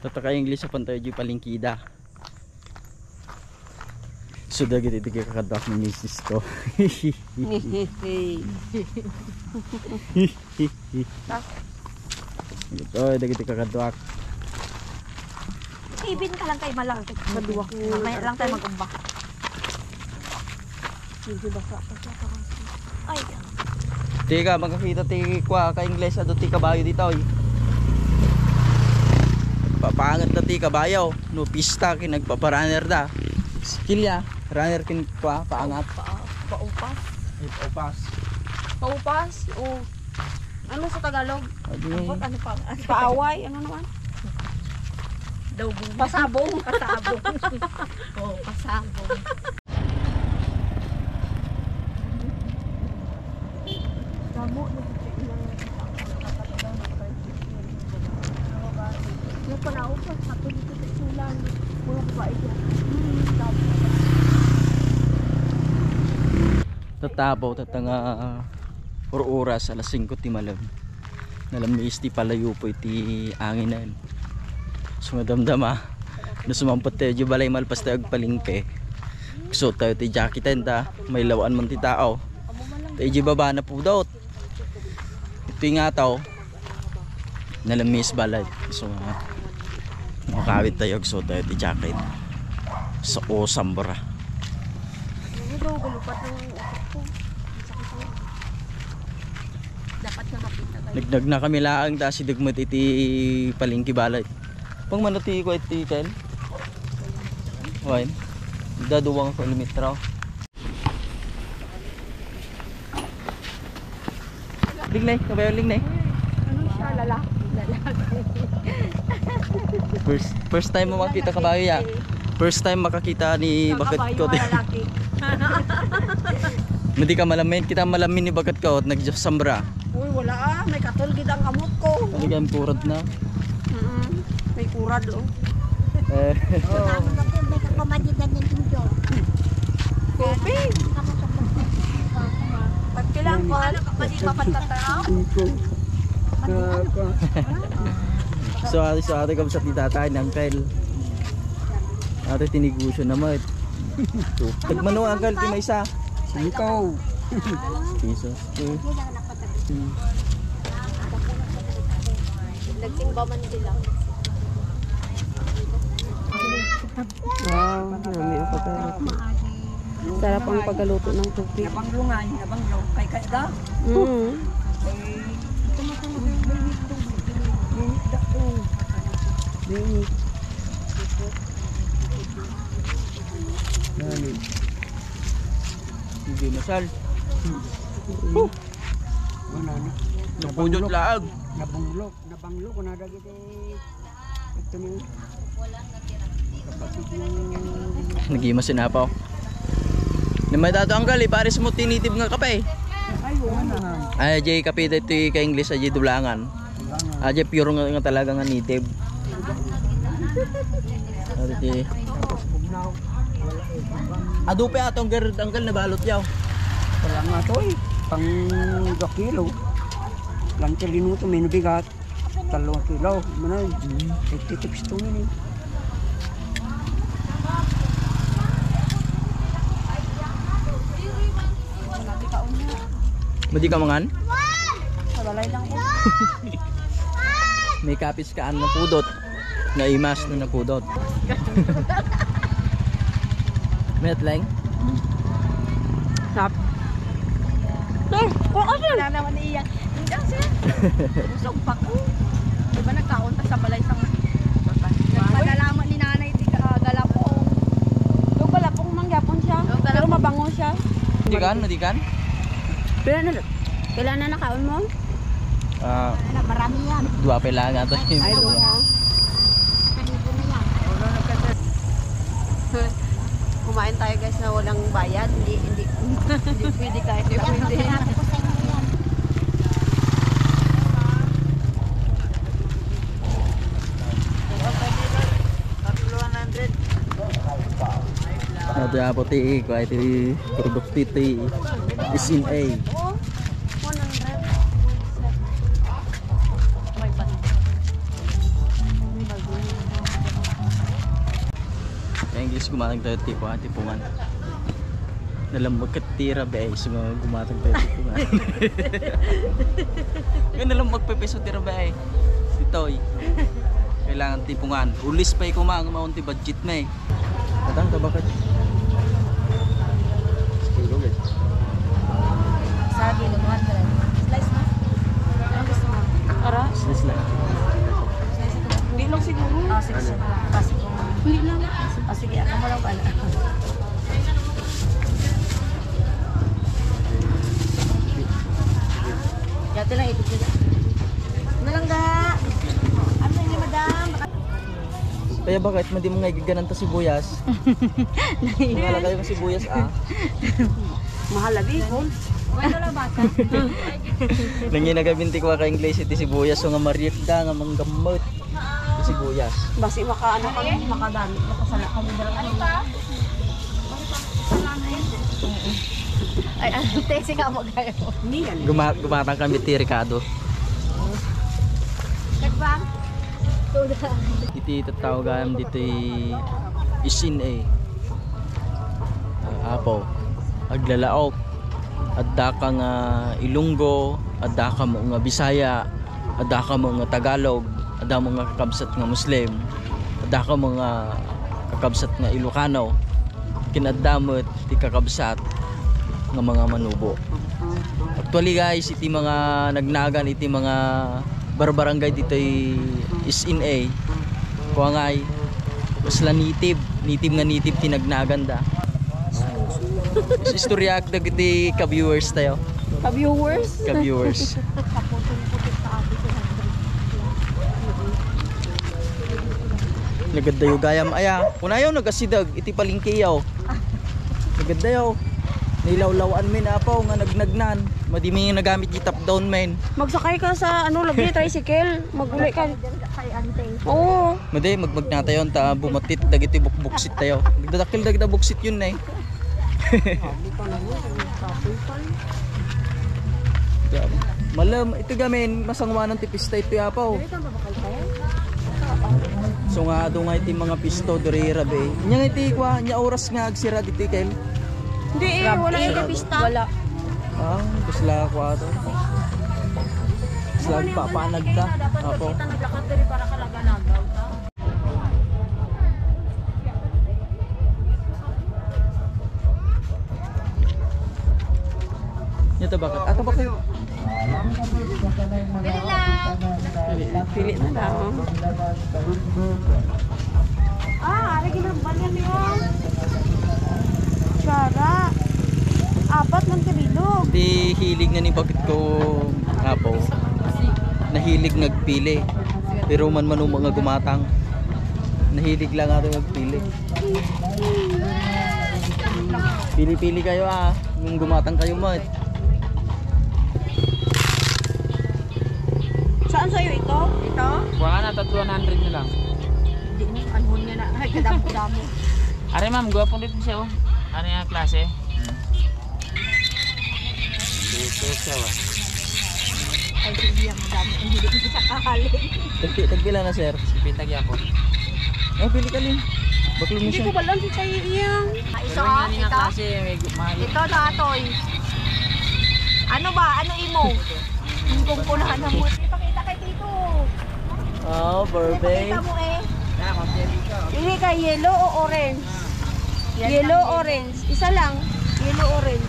Tataka English sa pantayo di palingkida. Sudah gitu tiga kakadak ng misis ko. Ito, dagiti kakadak. Ibin ka lang kay malang kaduwak. Mamaya lang tayo mag-umba. Medyo basa pa siya. Ay. Tika, magkakita ti kwa ka English ado ti kabayo dito. Papangat na ti kabayo. No pista kin nagpaparaner da. Skill ya. Runner kin kwa paangat. Paupas. Paupas. Paupas. O ano sa Tagalog? Ano pa? Paaway. Ano naman? Pasabong. Pasabong. Oh, pasabong. Damo yung panahon pa sa dito sa sulan. Mga babae dyan. Tatabaw tatanga oras alas 5 ti malam. Nalamis ti palayo po iti angin na yun. Sumadamdama na sumampot tayo di balay malpas tayo agpalingke. So tayo ti jacketan ta. May lawaan man ti tao. Tayo di baba na po daw. Ito nga tao. Nalamis balay. So makakawit tayo. So tayo ti jacket. Sa Osambra. Nagdag na kami laang ta si dagmat iti palingki balay. Pang manati ko iti tel. Wain. Daduwang kilometro. Lingnay, kabayo lingnay. Ano siya lalaki? First time mo makita kabayo ya. First time makakita ni bakat ko. Hindi ka malamin, kita malamin ni bakat ko at nagsambra. Uy, wala may katol gid ang kamot ko. Talagang kurad na. May kurad oh. May kapamadigan ng Indio. Kopi. Pagpilang ko, pwede mapagtatao. So ate kabsat ni tatay ng kail. Ate tinigusyo naman. Tagmano ang kail ti may isa. Ikaw. Jesus. Nagsimba man sila. Wow, nami ako pero. Sarap ang paggaluto ng tubig. Nabanglungan, nabanglo. Kay kasda. Hindi masal. Napudot laag. Nabanglo ko na dagiti. Ito ni. Nagima sinapaw. Namay dato anggal pares mo tinitib nga kape. Ay jay kape dito ka English ay dulangan. Ay pure nga talaga nga native. Ati adupe atong anggal na balot yaw. Wala nga to eh. Pang 2 kilo. Lang minuto may nabigat. 3 kilo. Manay. 56 to ni. Madi ka mangan? Walay lang ko. May kapis kaan na pudot. Na imas na napudot. Met lang. Sap. Kung ano na naman iyan. Hindi siya. Busog pa ko. Diba nagkaunta sa balay sang padalaman ni nanay ti galapong. Yung galapong mangyapon siya. Pero mabango siya. Di kan? Kailan na nakaon mo? Marami yan. 2 pa lang ato. Ay, doon ha. Kanibo na yan. Kumain tayo guys na walang bayad. Hindi pwede kahit hindi pwede. Sabi ko sa inyo yan. Ito yung puti ko ay productivity is in A. Yes, gumatang tayo tipungan. Nalang magkatira ba eh, so gumatang tayo tipungan. Ngayon nalang magpepeso tira ba eh. Itoy. Kailangan tipungan. Ulis pa yung kumang maunti budget mo eh. Katang ka bakit? Siguro guys. Sagi, lumuhan ka rin. Slice na. Ano gusto mo? Ara? Slice lang. Hindi lang siguro. Ah, sige. Kasi kung... Hindi lang. Ah, sige. Ako mo lang pala. Yate lang ito sila. Ano lang ga? Ano yun, madam? Kaya bakit madi mo nga giganan ta sibuyas? Wala kayo ng sibuyas ah. Mahalabi, Kon. Ano lang bata? Nanginagabinti ko ka English iti sibuyas so nga mariekda nga manggamot. Iti sibuyas. Basi makaano kami, makadami. Makasala kami dalang ano. Ay, ano, tesi ka mo kayo. Hindi yan. Gumatang kami ti Ricardo. Kagbang? Tuda. Iti tatawagam dito isin eh. Apo. Aglalaok. Adda ka nga Ilonggo, adda ka mo nga Bisaya, adda ka mo nga Tagalog, adda mo nga kakabsat nga Muslim, adda ka mo nga kakabsat nga Ilocano, kinadamot ti kakabsat nga mga manubo. Actually guys, iti mga nagnagan, iti mga barbarangay dito is in A. Kuangay, wasla native nga native tinagnagan da. Istorya ak dagiti ka-viewers tayo. Ka-viewers? Ka-viewers. Nagadayo gayam aya. Kunayaw nagasidag iti palingkiyaw. Nagadayo. Nilawlawan min apaw nga nagnagnan. Madimi nga nagamit di top down men. Magsakay ka sa ano, labi tricycle. Maguli ka. Oo. Madi magmagnatayon ta bumatit dagiti bukbuksit tayo. Nagdadakil dagita buksit yun na eh. Malam ito gamin masangwa ng tipista ito yapaw. So nga do nga iti mga pisto diri rabe. Nya iti kwa nya oras nga agsira dito kel. Hindi wala yung pista. Wala. Ah, kusla ko ato. Slag pa panag ta. Apo. Para kalaga-lagaw ta. Nya ta bakit? Ato bakit? Pili na lang. Lagi na banyan niyo. Sara. Apat man kabilog. Di hilig na ni bakit ko apo. Nahilig nagpili. Pero man mga gumatang. Nahilig lang ato magpili. Pili-pili kayo ah. Yung gumatang kayo mo. Saan sa'yo ito? Ito? Kuha na, 200 na lang. Hindi mo, anhon niya na. Ay, kadamo-damo. Are ma'am, guwapong dito siya oh. Ano yung klase? Dito siya ba? Ay, hindi ang madami. Hindi ko siya kakaling. Tagpila na sir. Sipitag yan po. Oh, pili ka din. Baklo mo Hindi siya. ko balang si Chay iyang. Ito Pero ah, yung ito. klase, may Ito na, Toy. Ano ba? Ano imo? Hindi kong punahan na mo. Ipakita kay Tito. Oh, birthday. Ipakita mo eh. Hindi ka yellow o orange? Yellow, orange. Isa lang. Yellow, orange.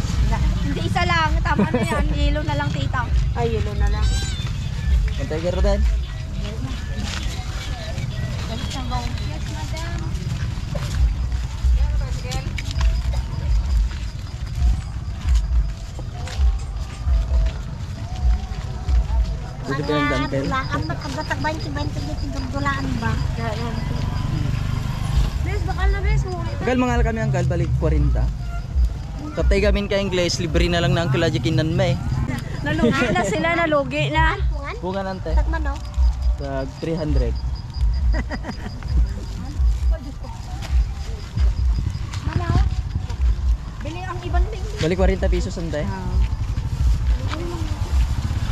Hindi isa lang. Tama na yan. Yellow na lang, tita. Ay, yellow na lang. Kantay ka rin. Yes, madam. Pwede ba yung dantel? Dulaan ba? Pagdatak 20-20 dito dulaan ba? Bes, bakal na bes. Kal mangal kami ang balik 40. Katay kami ka English, libre na lang na ang kilajikinan may. Nalugi na sila, nalugi na. Bunga nante. Takman no? Tag 300. Manaw? Bili ang ibang ting. Balik 40 pesos ante.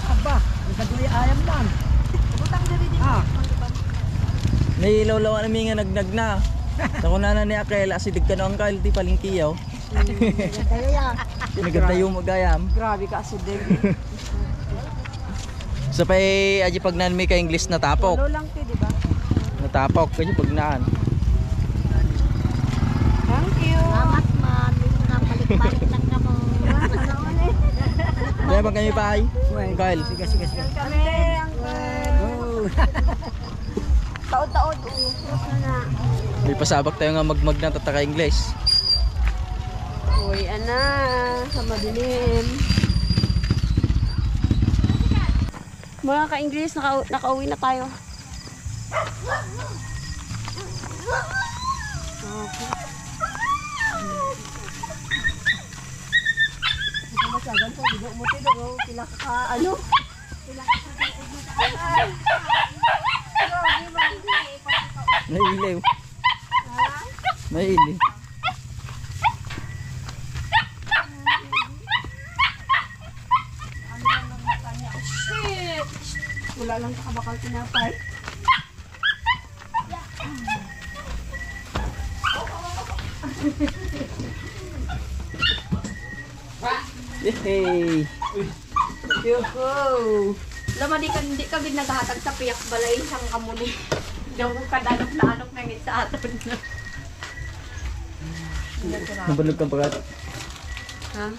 Aba, nagkaduya ayam lang. Butang diri dito. Ah, Nailaw-lawan namin nga nagnag na. Tako na ni Akel, asidig ka no ang kail, di palingkiyaw. Kayo yan. Nagatayo mo gayam. Grabe ka aso din. Sa pay, aji pag nan may ka English na tapok. Lolo lang to, di ba? Natapok, kasi pag naan. Thank you. Salamat man. May mga balik-balik lang ka mo. Kaya pag kami pa ay, Kyle. Sige. Kami, Uncle. Oh. Taod-taod. May pasabak tayo nga magmag na tataka English. Uy, ana. Sa madilim. Mga ka-English, nakauwi na tayo. Okay. Masagan po, hindi mo tilo. Sila ka, ano? Nailiw. Nailiw. Shit! Wala lang kakabakal tinapay. Yay! Yuhu! Lama di ka din naghahatag sa piyak balay isang kamuli. Daw ko kadanok na anok na ngit sa aton na. Nabanog kang pagat. Ha?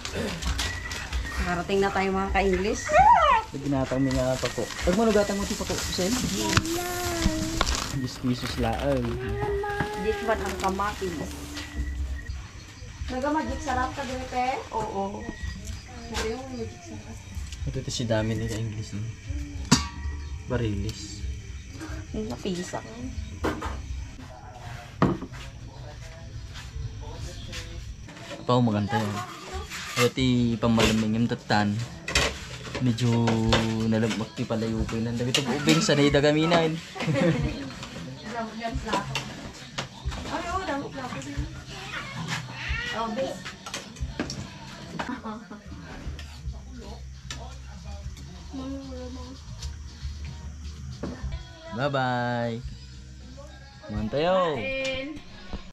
Nakarating na tayo mga ka-English. Ginatang mi nga pako. Pag manugatang mo ti pako, Sen? 10 pesos laang. Dit man ang kamatis. Naga-magic sarap ka din, pe? Oo. Sabi yung magic sarap. Ito si dami ni ka English ni. Barilis. Yung napisa. Pao maganda yan. Ito ti pamalaming yung tatan. Medyo nalambak ti palayo po yun. Dami ito ubing sanay da gaminain. Ay, oo, dami plato din. Oh, bis. Bye-bye. Mantayo. Kain.